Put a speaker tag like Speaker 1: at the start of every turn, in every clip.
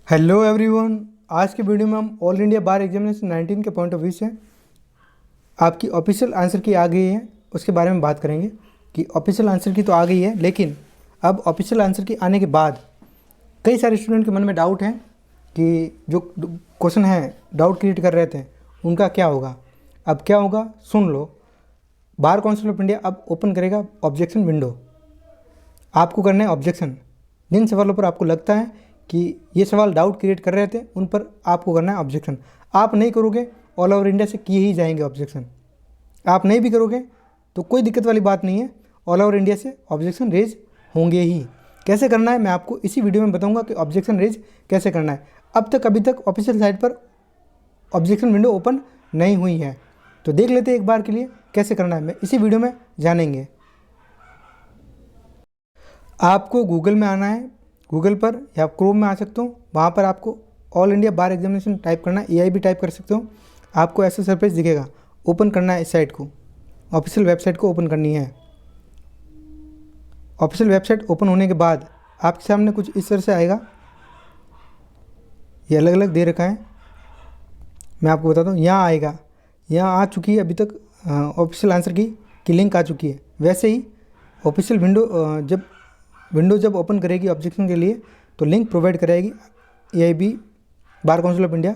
Speaker 1: Hello everyone. आज के video में हम ऑल इंडिया बार एग्जामिनेशन 19 के पॉइंट ऑफ व्यू से आपकी ऑफिशियल आंसर की आ गई है उसके बारे में बात करेंगे कि ऑफिशियल आंसर की तो आ गई है, लेकिन अब ऑफिशियल आंसर की आने के बाद कई सारे स्टूडेंट के मन में डाउट है कि जो क्वेश्चन है डाउट क्रिएट कर रहे थे उनका क्या होगा। अब क्या होगा सुन लो। बार काउंसिल ऑफ इंडिया अब ओपन करेगा ऑब्जेक्शन विंडो। आपको करना है ऑब्जेक्शन। जिन सवालों पर आपको लगता है कि ये सवाल डाउट क्रिएट कर रहे थे उन पर आपको करना है ऑब्जेक्शन। आप नहीं करोगे ऑल ओवर इंडिया से किए ही जाएंगे ऑब्जेक्शन। आप नहीं भी करोगे तो कोई दिक्कत वाली बात नहीं है, ऑल ओवर इंडिया से ऑब्जेक्शन रेज होंगे ही। कैसे करना है मैं आपको इसी वीडियो में बताऊंगा कि ऑब्जेक्शन रेज कैसे करना है। अभी तक ऑफिशियल साइट पर ऑब्जेक्शन विंडो ओपन नहीं हुई है, तो देख लेते हैं एक बार के लिए कैसे करना है, मैं इसी वीडियो में जानेंगे। आपको गूगल में आना है, गूगल पर या क्रोम में आ सकते हो। वहाँ पर आपको ऑल इंडिया बार एग्जामिनेशन टाइप करना है, एआई भी टाइप कर सकते हो। आपको ऐसा सरफेस दिखेगा, ओपन करना है इस साइट को, ऑफिशियल वेबसाइट को ओपन करनी है। ऑफिशियल वेबसाइट ओपन होने के बाद आपके सामने कुछ इस तरह से आएगा। ये अलग अलग दे रखा है, मैं आपको बताता हूँ। यहाँ आएगा, यहाँ आ चुकी है अभी तक ऑफिशियल आंसर की लिंक आ चुकी है। वैसे ही ऑफिशियल विंडो जब ओपन करेगी ऑब्जेक्शन के लिए तो लिंक प्रोवाइड कराएगी AIB bar council of India.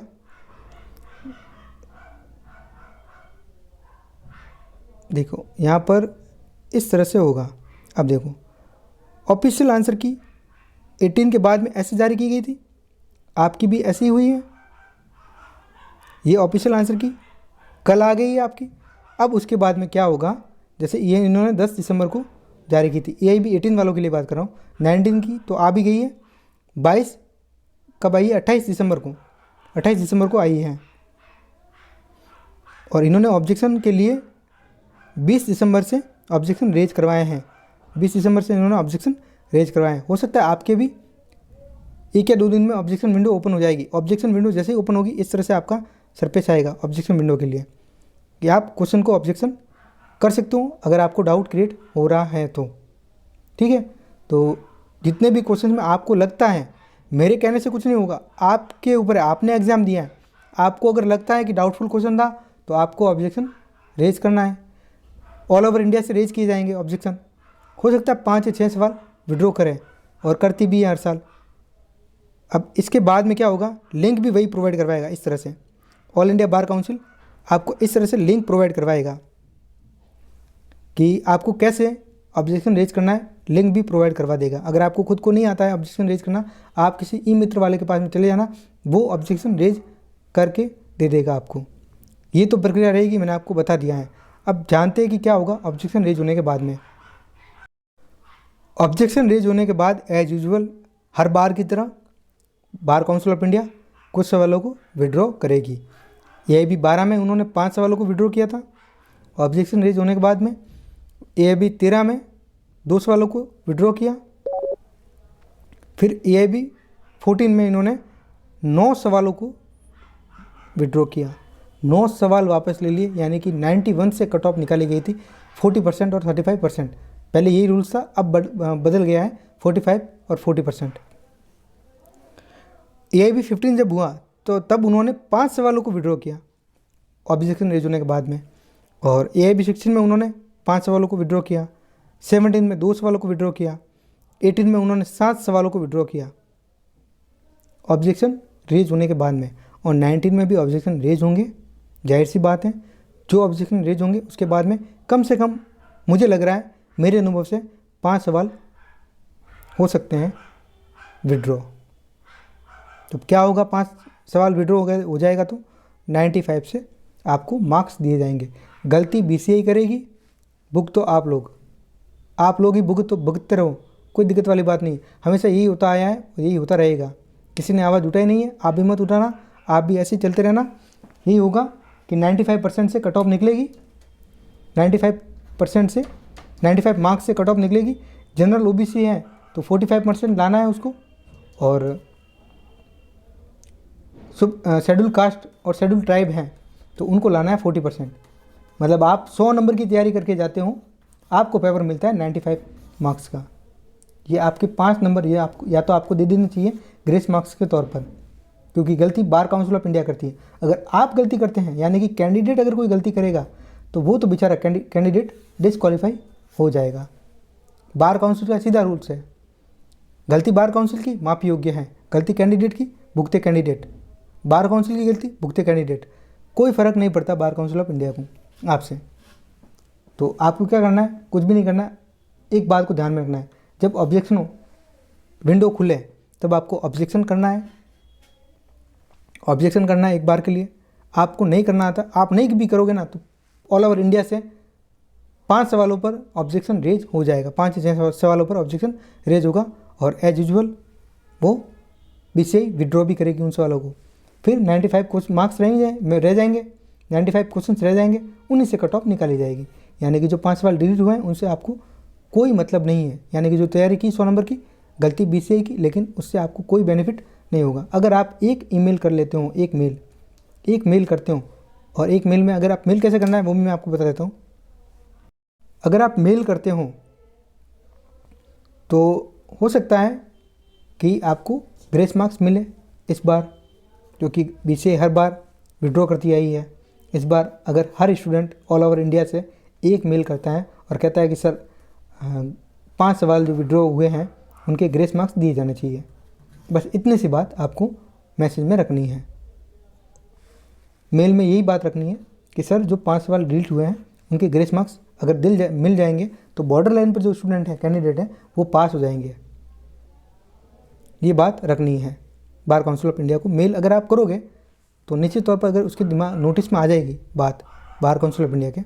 Speaker 1: देखो यहाँ पर इस तरह से होगा। अब देखो ऑफिशियल आंसर की 18 के बाद में ऐसे जारी की गई थी, आपकी भी ऐसी ही हुई है। ये ऑफिशियल आंसर की कल आ गई है आपकी। अब उसके बाद में क्या होगा, जैसे ये इन्होंने 10 दिसंबर को जारी की थी, एआईबी 18 वालों के लिए बात कर रहा हूँ। 19 की तो आ भी गई है। 22 कब आई है, 28 दिसंबर को आई है। और इन्होंने ऑब्जेक्शन के लिए 20 दिसंबर से ऑब्जेक्शन रेज करवाए हैं। 20 दिसंबर से इन्होंने ऑब्जेक्शन रेज करवाए हैं। हो सकता है आपके भी 1 या 2 दिन में ऑब्जेक्शन विंडो ओपन हो जाएगी। ऑब्जेक्शन विंडो जैसे ही ओपन होगी इस तरह से आपका सरफेस आएगा ऑब्जेक्शन विंडो के लिए कि आप क्वेश्चन को ऑब्जेक्शन कर सकते हो अगर आपको डाउट क्रिएट हो रहा है तो। ठीक है, तो जितने भी क्वेश्चन में आपको लगता है, मेरे कहने से कुछ नहीं होगा, आपके ऊपर है, आपने एग्ज़ाम दिया है। आपको अगर लगता है कि डाउटफुल क्वेश्चन था तो आपको ऑब्जेक्शन रेज करना है। ऑल ओवर इंडिया से रेज किए जाएंगे ऑब्जेक्शन। हो सकता है 5 या 6 सवाल विड्रॉ करें, और करती भी है हर साल। अब इसके बाद में क्या होगा, लिंक भी वही प्रोवाइड करवाएगा इस तरह से। ऑल इंडिया बार काउंसिल आपको इस तरह से लिंक प्रोवाइड करवाएगा कि आपको कैसे ऑब्जेक्शन रेज करना है, लिंक भी प्रोवाइड करवा देगा। अगर आपको खुद को नहीं आता है ऑब्जेक्शन रेज करना, आप किसी ई मित्र वाले के पास में चले जाना, वो ऑब्जेक्शन रेज करके दे देगा आपको। ये तो प्रक्रिया रहेगी, मैंने आपको बता दिया है। अब जानते हैं कि क्या होगा ऑब्जेक्शन रेज होने के बाद में। ऑब्जेक्शन रेज होने के बाद एज यूजुअल हर बार की तरह बार काउंसिल ऑफ इंडिया कुछ सवालों को विड्रॉ करेगी। ये भी 12 में उन्होंने 5 सवालों को विड्रॉ किया था ऑब्जेक्शन रेज होने के बाद में। एआईबी 13 में 2 सवालों को विड्रॉ किया। फिर एआईबी 14 में इन्होंने 9 सवालों को विड्रॉ किया। 9 सवाल वापस ले लिए, यानी कि 91 से कट ऑफ निकाली गई थी 40% और 35%। पहले यही रूल्स था, अब बदल गया है 45 और 40%। एआईबी 15 जब हुआ तो तब उन्होंने 5 सवालों को विड्रॉ किया ऑब्जेक्शन रेज होने के बाद में। और एआईबी 16 में उन्होंने 5 सवालों को विड्रॉ किया। 17 में 2 सवालों को विड्रॉ किया। 18 में उन्होंने 7 सवालों को विड्रॉ किया ऑब्जेक्शन रेज होने के बाद में। और 19 में भी ऑब्जेक्शन रेज होंगे, जाहिर सी बात है। जो ऑब्जेक्शन रेज होंगे उसके बाद में कम से कम मुझे लग रहा है, मेरे अनुभव से 5 सवाल हो सकते हैं विड्रॉ। तो क्या होगा, 5 सवाल विड्रॉ हो जाएगा तो 95 से आपको मार्क्स दिए जाएंगे। गलती बीसीआई करेगी, बुक तो आप लोग ही बुक तो भुगतते रहो, कोई दिक्कत वाली बात नहीं। हमेशा यही होता आया है, यही होता रहेगा। किसी ने आवाज़ उठाई नहीं है, आप भी मत उठाना, आप भी ऐसे ही चलते रहना। यही होगा कि 95% से कट ऑफ निकलेगी, 95% से 95 मार्क्स से कट ऑफ निकलेगी। जनरल ओबीसी है तो 45% लाना है उसको, और शेड्यूल कास्ट और शेड्यूल ट्राइब हैं तो उनको लाना है 40%। मतलब आप 100 नंबर की तैयारी करके जाते हो, आपको पेपर मिलता है 95 मार्क्स का। ये आपके 5 नंबर ये आपको या तो आपको दे देने चाहिए ग्रेस मार्क्स के तौर पर। क्योंकि गलती बार काउंसिल ऑफ इंडिया करती है। अगर आप गलती करते हैं, यानी कि कैंडिडेट अगर कोई गलती करेगा, तो वो तो बेचारा कैंडिडेट डिसक्वालीफाई हो जाएगा। बार काउंसिल का सीधा रूल्स है, गलती बार काउंसिल की माफ़ी योग्य है, गलती कैंडिडेट की भुगते कैंडिडेट, बार काउंसिल की गलती भुगते कैंडिडेट। कोई फ़र्क नहीं पड़ता बार काउंसिल ऑफ इंडिया को आपसे। तो आपको क्या करना है, कुछ भी नहीं करना है। एक बात को ध्यान में रखना है, जब ऑब्जेक्शन विंडो खुले तब आपको ऑब्जेक्शन करना है। ऑब्जेक्शन करना है एक बार के लिए। आपको नहीं करना आता, आप नहीं भी करोगे ना, तो ऑल ओवर इंडिया से 5 सवालों पर ऑब्जेक्शन रेज हो जाएगा, 5 या 6 सवालों पर ऑब्जेक्शन रेज होगा, और एज यूजुअल वो बीसीआई विड्रॉ भी करेगी उन सवालों को। फिर 95 मार्क्स रह जाएंगे, 95 क्वेश्चन रह जाएंगे, उन्हीं से कट ऑफ निकाली जाएगी। यानी कि जो 5 सवाल डिलीट हुए हैं उनसे आपको कोई मतलब नहीं है। यानी कि जो तैयारी की 100 नंबर की, गलती बीसीआई की, लेकिन उससे आपको कोई बेनिफिट नहीं होगा। अगर आप एक ईमेल कर लेते हो, एक मेल करते हो, और एक मेल में अगर आप मेल कैसे करना है वो भी मैं आपको बता देता हूँ। अगर आप मेल करते हो तो हो सकता है कि आपको ग्रेस मार्क्स मिले इस बार, क्योंकि बीसीआई हर बार विड्रॉ करती आई है। इस बार अगर हर स्टूडेंट ऑल ओवर इंडिया से एक मेल करता है और कहता है कि सर 5 सवाल जो विड्रॉ हुए हैं उनके ग्रेस मार्क्स दिए जाने चाहिए, बस इतनी सी बात आपको मैसेज में रखनी है। मेल में यही बात रखनी है कि सर जो 5 सवाल डिलीट हुए हैं उनके ग्रेस मार्क्स अगर मिल जाएंगे तो बॉर्डर लाइन पर जो स्टूडेंट हैं, कैंडिडेट हैं, वो पास हो जाएंगे। ये बात रखनी है बार काउंसिल ऑफ इंडिया को। मेल अगर आप करोगे तो निश्चित तौर पर अगर उसके दिमाग नोटिस में आ जाएगी बात बार काउंसिल ऑफ इंडिया के,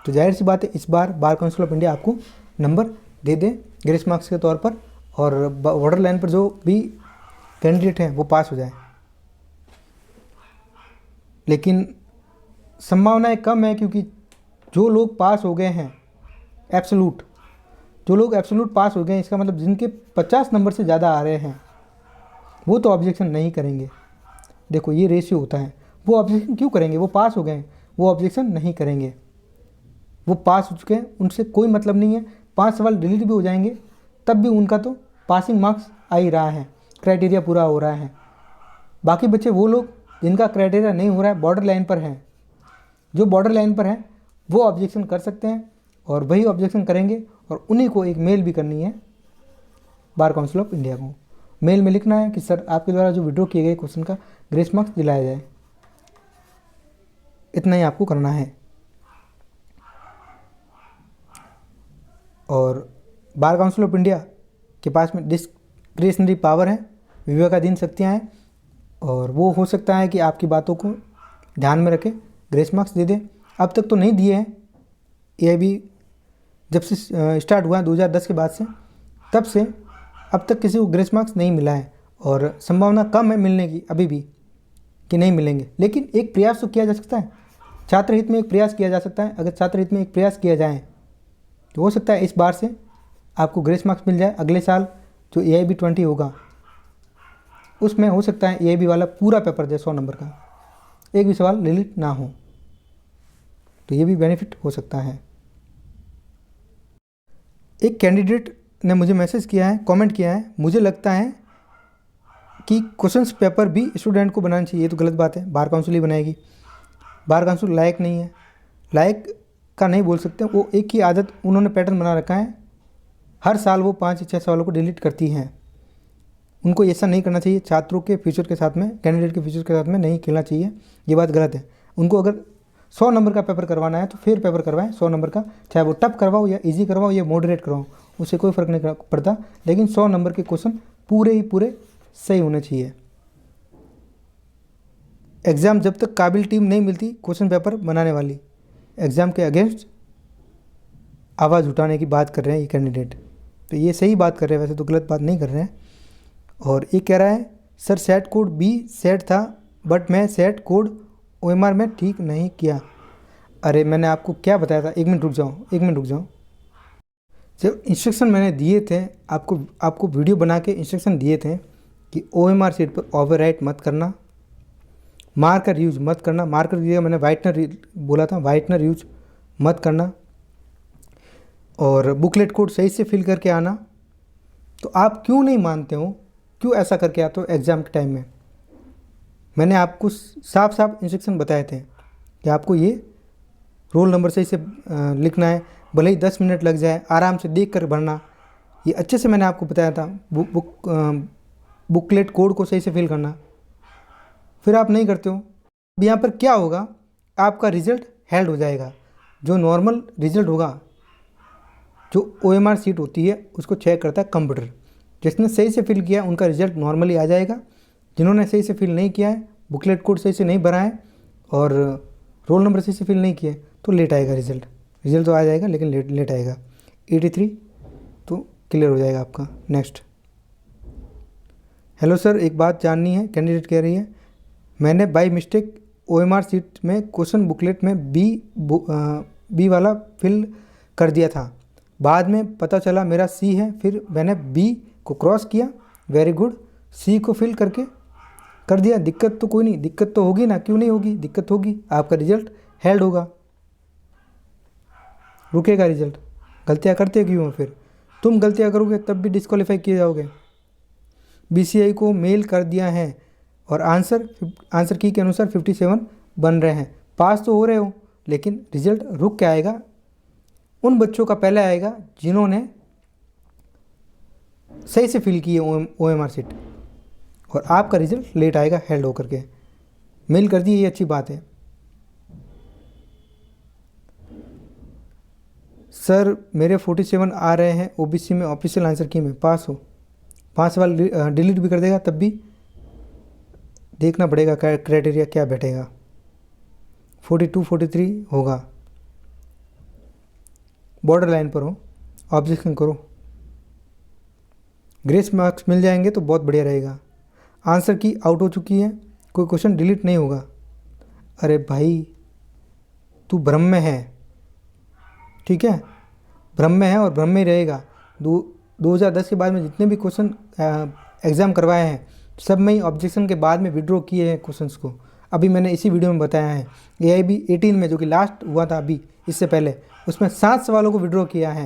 Speaker 1: तो जाहिर सी बात है इस बार बार काउंसिल ऑफ इंडिया आपको नंबर दे दे ग्रेस मार्क्स के तौर पर, और बॉर्डर लाइन पर जो भी कैंडिडेट हैं वो पास हो जाए। लेकिन संभावनाएं कम है, क्योंकि जो लोग पास हो गए हैं एब्सोल्यूट, जो लोग एब्सोल्यूट पास हो गए हैं, इसका मतलब जिनके 50 नंबर से ज़्यादा आ रहे हैं वो तो ऑब्जेक्शन नहीं करेंगे। देखो ये रेशियो होता है। वो ऑब्जेक्शन क्यों करेंगे, वो पास हो गए हैं, वो ऑब्जेक्शन नहीं करेंगे। वो पास हो चुके हैं, उनसे कोई मतलब नहीं है। 5 सवाल डिलीट भी हो जाएंगे तब भी उनका तो पासिंग मार्क्स आ ही रहा है, क्राइटेरिया पूरा हो रहा है। बाकी बच्चे वो लोग जिनका क्राइटेरिया नहीं हो रहा है, बॉर्डर लाइन पर हैं, जो बॉर्डर लाइन पर हैं वो ऑब्जेक्शन कर सकते हैं, और वही ऑब्जेक्शन करेंगे, और उन्हीं को एक मेल भी करनी है बार काउंसिल ऑफ इंडिया को। मेल में लिखना है कि सर आपके द्वारा जो विड्रॉ किए गए क्वेश्चन का ग्रेस मार्क्स दिलाया जाए। इतना ही आपको करना है। और बार काउंसिल ऑफ इंडिया के पास में डिस्क्रिशनरी पावर है, विवेकाधीन शक्तियाँ हैं, और वो हो सकता है कि आपकी बातों को ध्यान में रखे ग्रेस मार्क्स दे दे। अब तक तो नहीं दिए हैं, एआईबी जब से स्टार्ट हुआ है 2010 के बाद से, तब से अब तक किसी को ग्रेस मार्क्स नहीं मिला है, और संभावना कम है मिलने की अभी भी कि नहीं मिलेंगे। लेकिन एक प्रयास तो किया जा सकता है, छात्र हित में एक प्रयास किया जा सकता है। अगर छात्र हित में एक प्रयास किया जाए तो हो सकता है इस बार से आपको ग्रेस मार्क्स मिल जाए। अगले साल जो एआईबी 20 होगा उसमें हो सकता है एआईबी वाला पूरा पेपर दे 100 नंबर का, एक भी सवाल डिलीट ना हो, तो ये भी बेनिफिट हो सकता है। एक कैंडिडेट ने मुझे मैसेज किया है, कमेंट किया है, मुझे लगता है कि क्वेश्चंस पेपर भी स्टूडेंट को बनाना चाहिए। ये तो गलत बात है, बार काउंसिल ही बनाएगी। बार काउंसिल लायक नहीं है, लायक का नहीं बोल सकते, वो एक ही आदत उन्होंने पैटर्न बना रखा है, हर साल वो 5 या 6 सवालों को डिलीट करती हैं। उनको ऐसा नहीं करना चाहिए, छात्रों के फ्यूचर के साथ में, कैंडिडेट के फ्यूचर के साथ में नहीं खेलना चाहिए, ये बात गलत है। उनको अगर 100 नंबर का पेपर करवाना है तो फेयर पेपर करवाएं 100 नंबर का, चाहे वो टफ करवाओ या इजी करवाओ या मॉडरेट करवाओ, उससे कोई फ़र्क नहीं पड़ता, लेकिन 100 नंबर के क्वेश्चन पूरे ही पूरे सही होने चाहिए। एग्ज़ाम जब तक काबिल टीम नहीं मिलती क्वेश्चन पेपर बनाने वाली, एग्ज़ाम के अगेंस्ट आवाज़ उठाने की बात कर रहे हैं ये कैंडिडेट, तो ये सही बात कर रहे हैं, वैसे तो गलत बात नहीं कर रहे हैं। और ये कह रहा है sir set code B set था बट मैं सेट कोड ओएमआर में ठीक नहीं किया। अरे मैंने आपको क्या बताया था, एक मिनट रुक जाओ। जब इंस्ट्रक्शन मैंने दिए थे आपको वीडियो बना के इंस्ट्रक्शन दिए थे कि ओएमआर सीट पर ओवरराइट मत करना, मार्कर यूज मत करना, मार्कर की जगह मैंने वाइटनर बोला था, वाइटनर यूज मत करना, और बुकलेट कोड सही से फिल करके आना। तो आप क्यों नहीं मानते हो, क्यों ऐसा करके आते हो एग्ज़ाम के टाइम में? मैंने आपको साफ साफ इंस्ट्रक्शन बताए थे कि आपको ये रोल नंबर सही से लिखना है, भले ही 10 मिनट लग जाए, आराम से देख कर भरना। ये अच्छे से मैंने आपको बताया था। बुकलेट कोड को सही से फिल करना, फिर आप नहीं करते हो। अब यहाँ पर क्या होगा, आपका रिज़ल्ट हेल्ड हो जाएगा। जो नॉर्मल रिज़ल्ट होगा, जो OMR सीट होती है उसको चेक करता है कंप्यूटर। जिसने सही से फिल किया उनका रिज़ल्ट नॉर्मली आ जाएगा। जिन्होंने सही से फिल नहीं किया है, बुकलेट कोड सही से नहीं भरा है और रोल नंबर सही से फिल नहीं किया तो लेट आएगा रिज़ल्ट। रिज़ल्ट तो आ जाएगा लेकिन लेट आएगा। 83 तो क्लियर हो जाएगा आपका। नेक्स्ट। हेलो सर, एक बात जाननी है। कैंडिडेट कह रही है, मैंने बाय मिस्टेक OMR सीट में क्वेश्चन बुकलेट में बी वाला फिल कर दिया था। बाद में पता चला मेरा C है, फिर मैंने B को क्रॉस किया। वेरी गुड, C को फिल करके कर दिया। दिक्कत तो कोई नहीं, दिक्कत तो होगी ना, क्यों नहीं होगी, दिक्कत होगी। आपका रिजल्ट हेल्ड होगा, रुकेगा रिजल्ट। गलतियाँ करते क्यों हो फिर? तुम गलतियाँ करोगे तब भी डिस्क्वालीफाई किए जाओगे। BCI को मेल कर दिया है और आंसर की के अनुसार 57 बन रहे हैं। पास तो हो रहे हो लेकिन रिजल्ट रुक के आएगा। उन बच्चों का पहले आएगा जिन्होंने सही से फिल की है OMR सीट, और आपका रिजल्ट लेट आएगा हेल्ड होकर के। मेल कर दी, ये अच्छी बात है। सर मेरे 47 आ रहे हैं OBC में, ऑफिशियल आंसर की में पास हो। 5 सवाल डिलीट भी कर देगा तब भी देखना पड़ेगा क्राइटेरिया क्या बैठेगा। 42 43 होगा, बॉर्डर लाइन पर हो, ऑब्जेक्शन करो। ग्रेस मार्क्स मिल जाएंगे तो बहुत बढ़िया रहेगा। आंसर की आउट हो चुकी है, कोई क्वेश्चन डिलीट नहीं होगा। अरे भाई तू भ्रम में है, ठीक है, भ्रम में है और भ्रम में ही रहेगा। 2010 के बाद में जितने भी क्वेश्चन एग्ज़ाम करवाए हैं सब में ही ऑब्जेक्शन के बाद में विड्रॉ किए हैं क्वेश्चंस को। अभी मैंने इसी वीडियो में बताया है। AIB 18 में जो कि लास्ट हुआ था अभी इससे पहले, उसमें 7 सवालों को विड्रॉ किया है।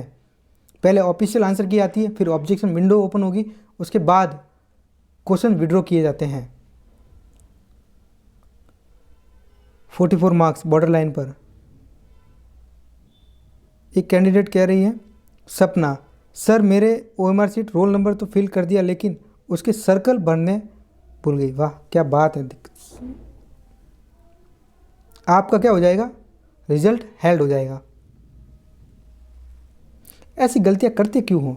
Speaker 1: पहले ऑफिशियल आंसर की आती है, फिर ऑब्जेक्शन विंडो ओपन होगी, उसके बाद क्वेश्चन विड्रॉ किए जाते हैं। 44 मार्क्स बॉर्डर लाइन पर। एक कैंडिडेट कह रही है, सपना, सर मेरे OMR सीट रोल नंबर तो फिल कर दिया लेकिन उसके सर्कल भरने भूल गई। वाह क्या बात है। आपका क्या हो जाएगा, रिजल्ट हेल्ड हो जाएगा। ऐसी गलतियां करते क्यों हो,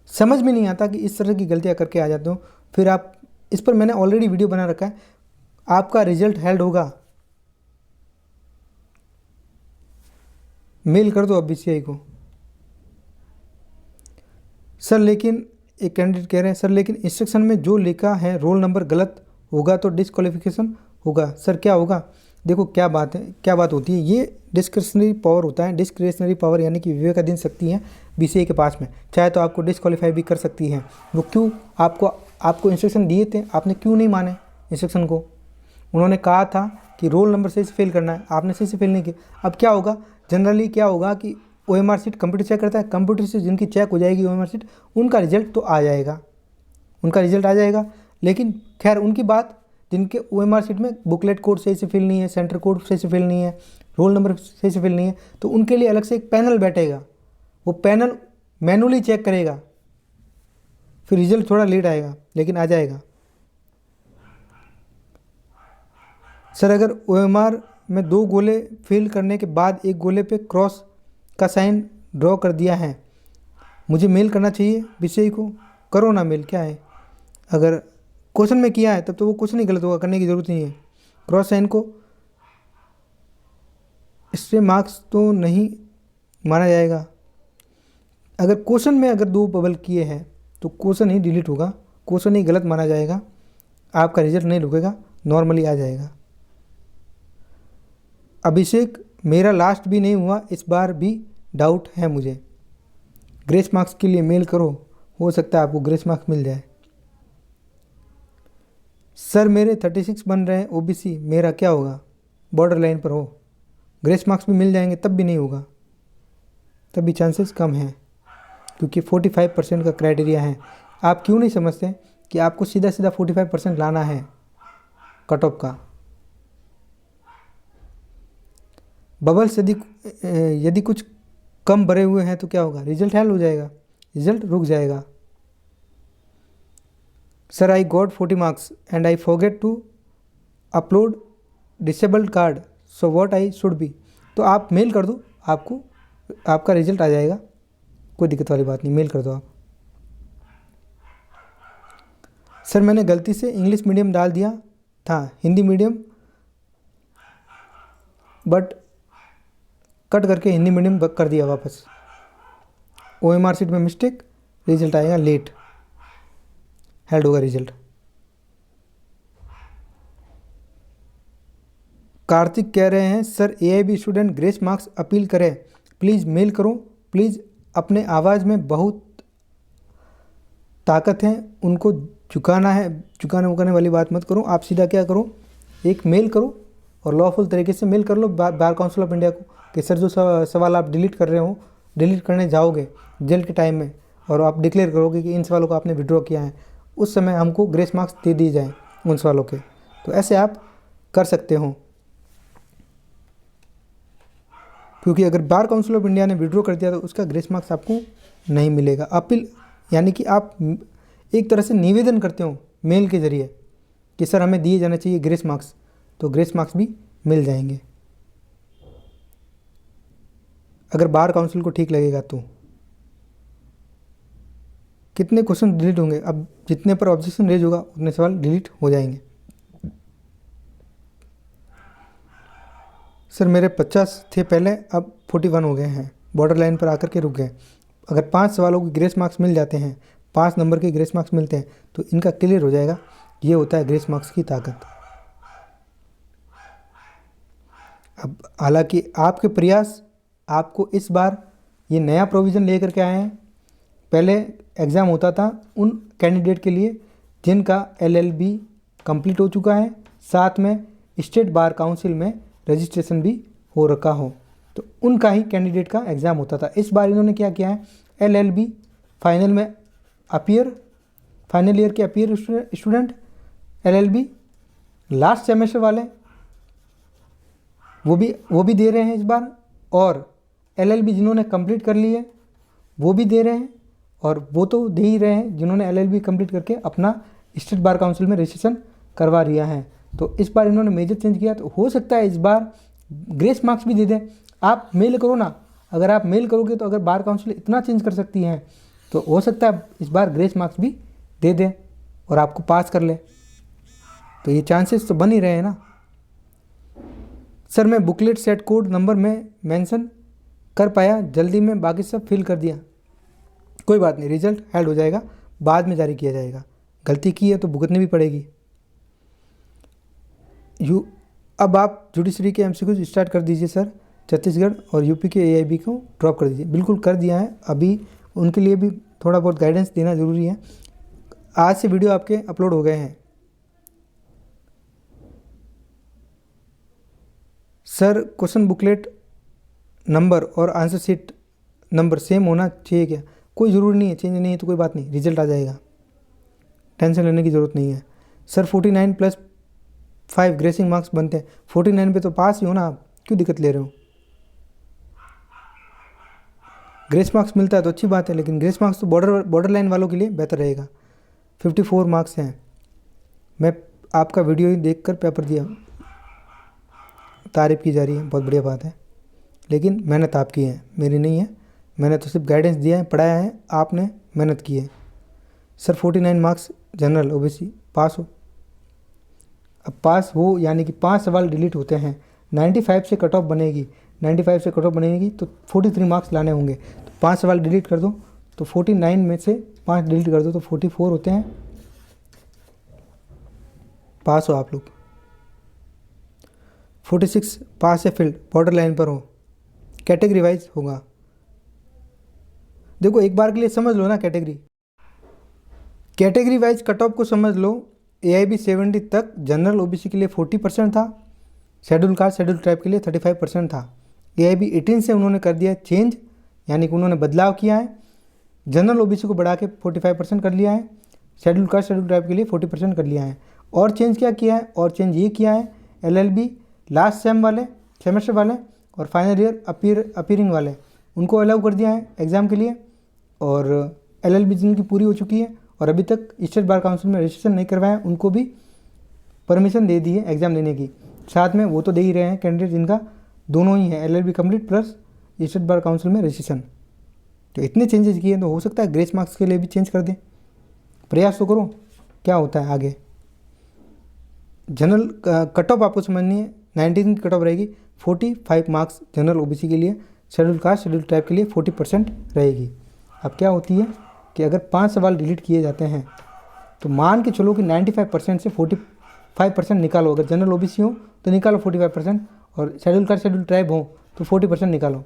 Speaker 1: समझ में नहीं आता कि इस तरह की गलतियां करके आ जाते हो। फिर आप इस पर मैंने ऑलरेडी वीडियो बना रखा है, आपका रिजल्ट हेल्ड होगा। मेल कर दो अब BCI को। सर लेकिन एक कैंडिडेट कह रहे हैं, सर लेकिन इंस्ट्रक्शन में जो लिखा है रोल नंबर गलत होगा तो डिस्क्वालिफिकेशन होगा। सर क्या होगा, देखो क्या बात है, क्या बात होती है, ये डिस्क्रिशनरी पावर होता है। डिस्क्रिशनरी पावर यानी कि विवेकाधीन शक्ति है BCI के पास में, चाहे तो आपको डिस्क्वालीफाई भी कर सकती है। वो क्यों, आपको इंस्ट्रक्शन दिए थे, आपने क्यों नहीं माने इंस्ट्रक्शन को। उन्होंने कहा था कि रोल नंबर सही से फिल करना है, आपने सही से फिल नहीं किया। अब क्या होगा, जनरली क्या होगा कि OMR सीट कंप्यूटर चेक करता है, कंप्यूटर से जिनकी चेक हो जाएगी OMR सीट, उनका रिजल्ट तो आ जाएगा, उनका रिजल्ट आ जाएगा। लेकिन खैर उनकी बात, जिनके OMR सीट में बुकलेट कोड सही से फिल नहीं है, सेंटर कोड सही से फिल नहीं है, रोल नंबर सही से फिल नहीं है, तो उनके लिए अलग से एक पैनल बैठेगा। वो पैनल मैनुअली चेक करेगा, फिर रिजल्ट थोड़ा लेट आएगा लेकिन आ जाएगा। सर अगर OMR में 2 गोले फिल करने के बाद एक गोले पे क्रॉस का साइन ड्रॉ कर दिया है, मुझे मेल करना चाहिए BCI को। करो ना मेल, क्या है, अगर क्वेश्चन में किया है तब तो वो क्वेश्चन ही गलत होगा, करने की ज़रूरत नहीं है। क्रॉस साइन को इससे मार्क्स तो नहीं माना जाएगा। अगर क्वेश्चन में अगर 2 बबल किए हैं तो क्वेश्चन ही डिलीट होगा, क्वेश्चन ही गलत माना जाएगा, आपका रिजल्ट नहीं रुकेगा, नॉर्मली आ जाएगा। अभिषेक, मेरा लास्ट भी नहीं हुआ, इस बार भी डाउट है मुझे। ग्रेस मार्क्स के लिए मेल करो, हो सकता है आपको ग्रेस मार्क्स मिल जाए। सर मेरे 36 बन रहे हैं OBC, मेरा क्या होगा, बॉर्डर लाइन पर हो, ग्रेस मार्क्स भी मिल जाएंगे तब भी नहीं होगा, तब भी चांसेस कम हैं क्योंकि 45% का क्राइटेरिया है। आप क्यों नहीं समझते कि आपको सीधा सीधा 45% लाना है। कट ऑफ का। बबल्स यदि कुछ कम भरे हुए हैं तो क्या होगा, रिजल्ट हेल हो जाएगा, रिजल्ट रुक जाएगा। Sir I got 40 marks and I forget to upload disabled card, so what I should be. तो आप मेल कर दो, आपका रिजल्ट आ जाएगा, कोई दिक्कत वाली बात नहीं, मेल कर दो आप। सर मैंने गलती से इंग्लिश मीडियम डाल दिया था, हिंदी मीडियम बट कट करके हिंदी मीडियम कर दिया वापस। OMR शीट में मिस्टेक, रिजल्ट आएगा लेट, हेल्ड होगा रिजल्ट। कार्तिक कह रहे हैं sir AIB student grace marks appeal करें, प्लीज़ मेल करो प्लीज़, अपने आवाज़ में बहुत ताकत है, उनको झुकाना है, झुकाने उकाने वाली बात मत करो। आप सीधा क्या करो, एक मेल करो और लॉफुल तरीके से मेल कर लो बार काउंसिल ऑफ इंडिया को कि सर जो सवाल आप डिलीट कर रहे हो, डिलीट करने जाओगे रिजल्ट के टाइम में, और आप डिक्लेयर करोगे कि इन सवालों को आपने विड्रॉ किया है, उस समय हमको ग्रेस मार्क्स दे दिए जाएँ उन सवालों के। तो ऐसे आप कर सकते हो, क्योंकि अगर बार काउंसिल ऑफ इंडिया ने विड्रॉ कर दिया तो उसका ग्रेस मार्क्स आपको नहीं मिलेगा। अपील यानी कि आप एक तरह से निवेदन करते हो मेल के ज़रिए कि सर हमें दिए जाने चाहिए ग्रेस मार्क्स, तो ग्रेस मार्क्स भी मिल जाएंगे अगर बार काउंसिल को ठीक लगेगा तो। कितने क्वेश्चन डिलीट होंगे, अब जितने पर ऑब्जेक्शन रेज होगा उतने सवाल डिलीट हो जाएंगे। सर मेरे 50 थे पहले, अब 41 हो गए हैं, बॉर्डर लाइन पर आकर के रुक गए। अगर 5 सवालों के ग्रेस मार्क्स मिल जाते हैं, 5 नंबर के ग्रेस मार्क्स मिलते हैं तो इनका क्लियर हो जाएगा। ये होता है ग्रेस मार्क्स की ताकत। अब हालांकि आपके प्रयास आपको इस बार ये नया प्रोविज़न लेकर के आए हैं। पहले एग्ज़ाम होता था उन कैंडिडेट के लिए जिनका LLB कंप्लीट हो चुका है, साथ में स्टेट बार काउंसिल में रजिस्ट्रेशन भी हो रखा हो, तो उनका ही कैंडिडेट का एग्ज़ाम होता था। इस बार इन्होंने क्या किया है, LLB फाइनल में फाइनल ईयर के appear student, LLB last semester वाले वो भी दे रहे हैं इस बार, और LLB जिन्होंने कंप्लीट कर ली है वो भी दे रहे हैं, और वो तो दे ही रहे हैं जिन्होंने LLB कंप्लीट करके अपना स्टेट बार काउंसिल में रजिस्ट्रेशन करवा लिया है। तो इस बार इन्होंने मेजर चेंज किया, तो हो सकता है इस बार ग्रेस मार्क्स भी दे दें। आप मेल करो ना, अगर आप मेल करोगे तो अगर बार काउंसिल इतना चेंज कर सकती हैं तो हो सकता है इस बार ग्रेस मार्क्स भी दे दें और आपको पास कर ले, तो ये चांसेस तो बन ही रहे हैं ना। सर मैं बुकलेट सेट कोड नंबर में मेंशन कर पाया जल्दी में, बाकी सब फिल कर दिया, कोई बात नहीं, रिजल्ट हेल्ड हो जाएगा, बाद में जारी किया जाएगा। गलती की है तो भुगतनी भी पड़ेगी। अब आप जुडिशरी के MCQ स्टार्ट कर दीजिए सर, छत्तीसगढ़ और UP के AIB को ड्रॉप कर दीजिए। बिल्कुल कर दिया है, अभी उनके लिए भी थोड़ा बहुत गाइडेंस देना ज़रूरी है। आज से वीडियो आपके अपलोड हो गए हैं। सर क्वेश्चन बुकलेट नंबर और आंसर शीट नंबर सेम होना चाहिए क्या? कोई ज़रूरी नहीं है, चेंज नहीं है तो कोई बात नहीं, रिजल्ट आ जाएगा, टेंशन लेने की ज़रूरत नहीं है। सर 49 + 5 ग्रेसिंग मार्क्स बनते हैं, 49 पे तो पास ही हो ना, आप क्यों दिक्कत ले रहे हो? ग्रेस मार्क्स मिलता है तो अच्छी बात है, लेकिन ग्रेस मार्क्स तो बॉर्डर लाइन वालों के लिए बेहतर रहेगा। 54 मार्क्स हैं, मैं आपका वीडियो ही देखकर पेपर दिया, तारीफ़ की जा रही है, बहुत बढ़िया बात है, लेकिन मेहनत आपकी है, मेरी नहीं है। मैंने तो सिर्फ गाइडेंस दिया है, पढ़ाया है, आपने मेहनत की है। सर 49 मार्क्स जनरल OBC पास हो। अब पास हो यानी कि 5 सवाल डिलीट होते हैं, 95 से कट ऑफ बनेगी, 95 से कट ऑफ बनेगी तो 43 मार्क्स लाने होंगे, तो 5 सवाल डिलीट कर दो तो 49 में से 5 डिलीट कर दो तो 44 होते हैं, पास हो आप लोग। 46 पास या फील्ड, बॉर्डर लाइन पर हो, कैटेगरी वाइज होगा। देखो एक बार के लिए समझ लो ना, कैटेगरी वाइज कट ऑफ को समझ लो। AIB 70 तक जनरल OBC के लिए 40% था, शेड्यूल कास्ट शेड्यूल ट्राइब के लिए 35% था। AIB 18 से उन्होंने कर दिया चेंज, यानी कि उन्होंने बदलाव किया है, जनरल OBC को बढ़ा के 45% कर लिया है, शेड्यूल कास्ट शेड्यूल ट्राइब के लिए 40% कर लिया है, और चेंज क्या किया है, और चेंज ये किया है LLB लास्ट सेमेस्टर वाले और फाइनल ईयर अपीयरिंग वाले उनको अलाउ कर दिया है एग्ज़ाम के लिए। और LLB जिनकी पूरी हो चुकी है और अभी तक स्टेट बार काउंसिल में रजिस्ट्रेशन नहीं करवाया उनको भी परमिशन दे दी है एग्ज़ाम देने की। साथ में वो तो दे ही रहे हैं कैंडिडेट जिनका दोनों ही है LLB complete plus state bar council में रजिस्ट्रेशन। तो इतने चेंजेस किए तो हो सकता है ग्रेस मार्क्स के लिए भी चेंज कर दें। प्रयास तो करो, क्या होता है आगे। जनरल कट ऑफ आपको समझनी है, 19 की कट ऑफ रहेगी। 45 मार्क्स जनरल OBC के लिए, शेड्यूल कास्ट शेड्यूल ट्राइब के लिए 40% रहेगी। अब क्या होती है कि अगर 5 सवाल डिलीट किए जाते हैं तो मान के चलो कि 95% से 45% निकालो। अगर जनरल OBC हो तो निकालो 45% और शेड्यूल कास्ट शेड्यूल ट्राइब हो तो 40% निकालो।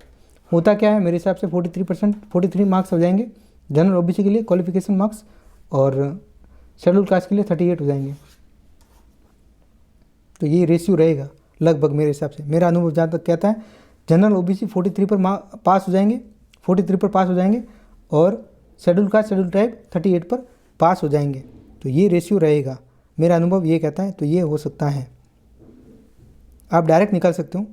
Speaker 1: होता क्या है मेरे हिसाब से 43 मार्क्स हो जाएंगे जनरल OBC के लिए क्वालिफिकेशन मार्क्स, और शेड्यूल कास्ट के लिए 38 हो जाएंगे। तो ये रेशियो रहेगा लगभग मेरे हिसाब से। मेरा अनुभव जहाँ तक कहता है जनरल OBC 43 पर पास हो जाएंगे, 43 पर पास हो जाएंगे और शेड्यूल कास्ट शेड्यूल ट्राइब 38 पर पास हो जाएंगे। तो ये रेशियो रहेगा, मेरा अनुभव ये कहता है। तो ये हो सकता है, आप डायरेक्ट निकाल सकते हो।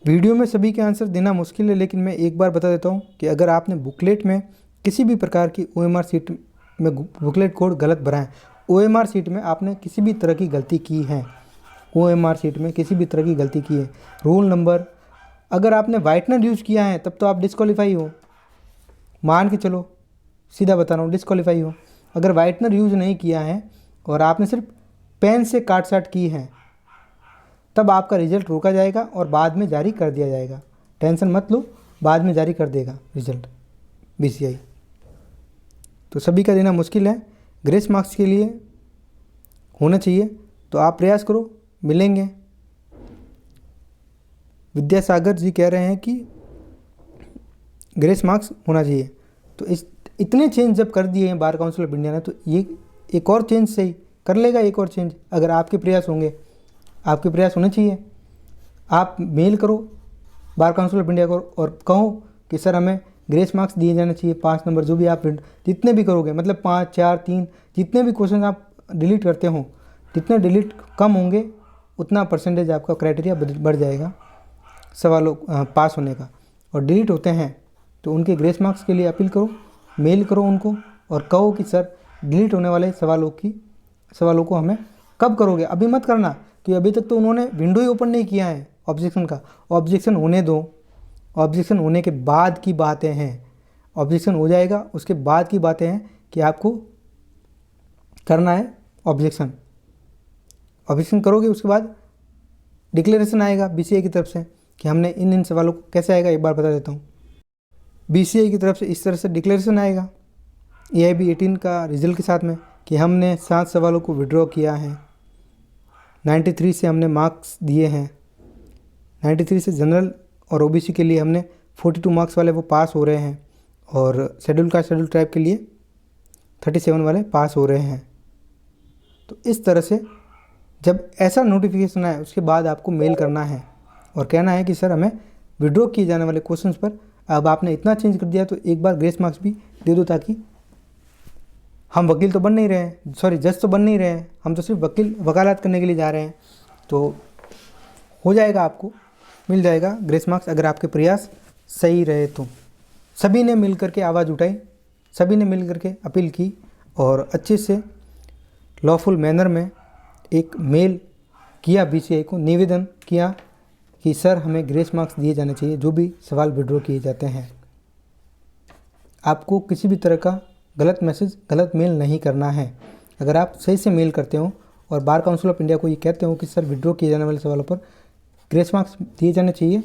Speaker 1: वीडियो में सभी के आंसर देना मुश्किल है, लेकिन मैं एक बार बता देता हूँ कि अगर आपने बुकलेट में किसी भी प्रकार की OMR सीट में बुकलेट कोड गलत भरा है, OMR सीट में आपने किसी भी तरह की गलती की है, OMR सीट में किसी भी तरह की गलती की है, रोल नंबर, अगर आपने वाइटनर यूज़ किया है तब तो आप डिस्क्वालीफाई हो। मान के चलो, सीधा बता रहा हूँ, डिस्क्वालीफाई हो। अगर वाइटनर यूज़ नहीं किया है और आपने सिर्फ पेन से काट साट की है तब आपका रिजल्ट रोका जाएगा और बाद में जारी कर दिया जाएगा। टेंशन मत लो, बाद में जारी कर देगा रिजल्ट BCI। तो सभी का देना मुश्किल है, ग्रेस मार्क्स के लिए होना चाहिए। तो आप प्रयास करो, मिलेंगे। विद्यासागर जी कह रहे हैं कि ग्रेस मार्क्स होना चाहिए। तो इतने चेंज जब कर दिए हैं बार काउंसिल ऑफ इंडिया ने, तो ये एक और चेंज सही कर लेगा, एक और चेंज अगर आपके प्रयास होंगे। आपके प्रयास होने चाहिए। आप मेल करो बार काउंसिल ऑफ इंडिया को और कहो कि सर हमें ग्रेस मार्क्स दिए जाने चाहिए 5 नंबर, जो भी आप जितने भी करोगे, मतलब 5, 4, 3 जितने भी क्वेश्चन आप डिलीट करते हो, जितने डिलीट कम होंगे उतना परसेंटेज आपका क्राइटेरिया बढ़ जाएगा सवालों पास होने का। और डिलीट होते हैं तो उनके ग्रेस मार्क्स के लिए अपील करो, मेल करो उनको और कहो कि सर डिलीट होने वाले सवालों को हमें कब करोगे, अभी मत करना, कि अभी तक तो उन्होंने विंडो ही ओपन नहीं किया है ऑब्जेक्शन का। ऑब्जेक्शन होने दो, ऑब्जेक्शन होने के बाद की बातें हैं। ऑब्जेक्शन हो जाएगा उसके बाद की बातें हैं कि आपको करना है ऑब्जेक्शन। ऑब्जेक्शन करोगे उसके बाद डिक्लेरेशन आएगा BCI की तरफ से कि हमने इन सवालों को, कैसे आएगा एक बार बता देता हूँ। BCI की तरफ से इस तरह से डिक्लेरेशन आएगा AIB 18 का रिजल्ट के साथ में कि हमने 7 सवालों को विड्रॉ किया है, 93 से हमने मार्क्स दिए हैं, 93 से जनरल और OBC के लिए हमने 42 मार्क्स वाले वो पास हो रहे हैं और शेड्यूल कास्ट शेड्यूल ट्राइब के लिए 37 वाले पास हो रहे हैं। तो इस तरह से जब ऐसा नोटिफिकेशन आए उसके बाद आपको मेल करना है और कहना है कि सर हमें विड्रॉ किए जाने वाले क्वेश्चंस पर अब आपने इतना चेंज कर दिया तो एक बार ग्रेस मार्क्स भी दे दो, ताकि हम वकील तो बन नहीं रहे हैं, सॉरी जज तो बन नहीं रहे हैं, हम तो सिर्फ वकालत करने के लिए जा रहे हैं। तो हो जाएगा, आपको मिल जाएगा ग्रेस मार्क्स अगर आपके प्रयास सही रहे तो। सभी ने मिल करके आवाज़ उठाई, सभी ने मिल करके अपील की और अच्छे से लॉफुल मैनर में एक मेल किया BCI को, निवेदन किया कि सर हमें ग्रेस मार्क्स दिए जाने चाहिए जो भी सवाल विड्रॉ किए जाते हैं। आपको किसी भी तरह का गलत मैसेज, गलत मेल नहीं करना है। अगर आप सही से मेल करते हो और बार काउंसिल ऑफ इंडिया को ये कहते हो कि सर विड्रॉ किए जाने वाले सवालों पर ग्रेस मार्क्स दिए जाने चाहिए,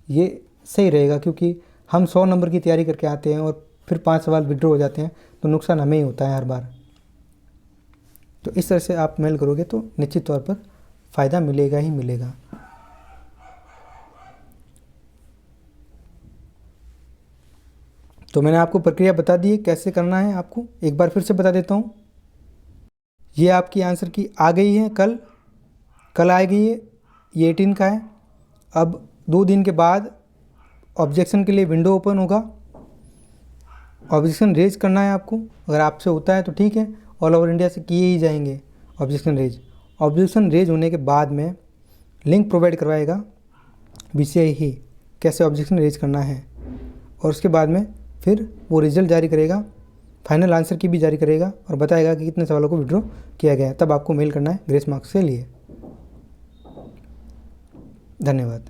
Speaker 1: ये सही रहेगा। क्योंकि हम 100 नंबर की तैयारी करके आते हैं और फिर 5 सवाल विड्रॉ हो जाते हैं तो नुकसान हमें ही होता है हर बार। तो इस तरह से आप मेल करोगे तो निश्चित तौर पर फ़ायदा मिलेगा ही मिलेगा। तो मैंने आपको प्रक्रिया बता दी है कैसे करना है, आपको एक बार फिर से बता देता हूँ। ये आपकी आंसर की आ गई है, कल आ गई है, ये 18 का है। अब 2 दिन के बाद ऑब्जेक्शन के लिए विंडो ओपन होगा ऑब्जेक्शन रेज करना है आपको, अगर आपसे होता है तो ठीक है, ऑल ओवर इंडिया से किए ही जाएंगे ऑब्जेक्शन रेज। ऑब्जेक्शन रेज होने के बाद में लिंक प्रोवाइड करवाएगा BCI ही कैसे ऑब्जेक्शन रेज करना है, और उसके बाद में फिर वो रिजल्ट जारी करेगा, फाइनल आंसर की भी जारी करेगा और बताएगा कि कितने सवालों को विड्रॉ किया गया है। तब आपको मेल करना है ग्रेस मार्क्स के लिए। धन्यवाद।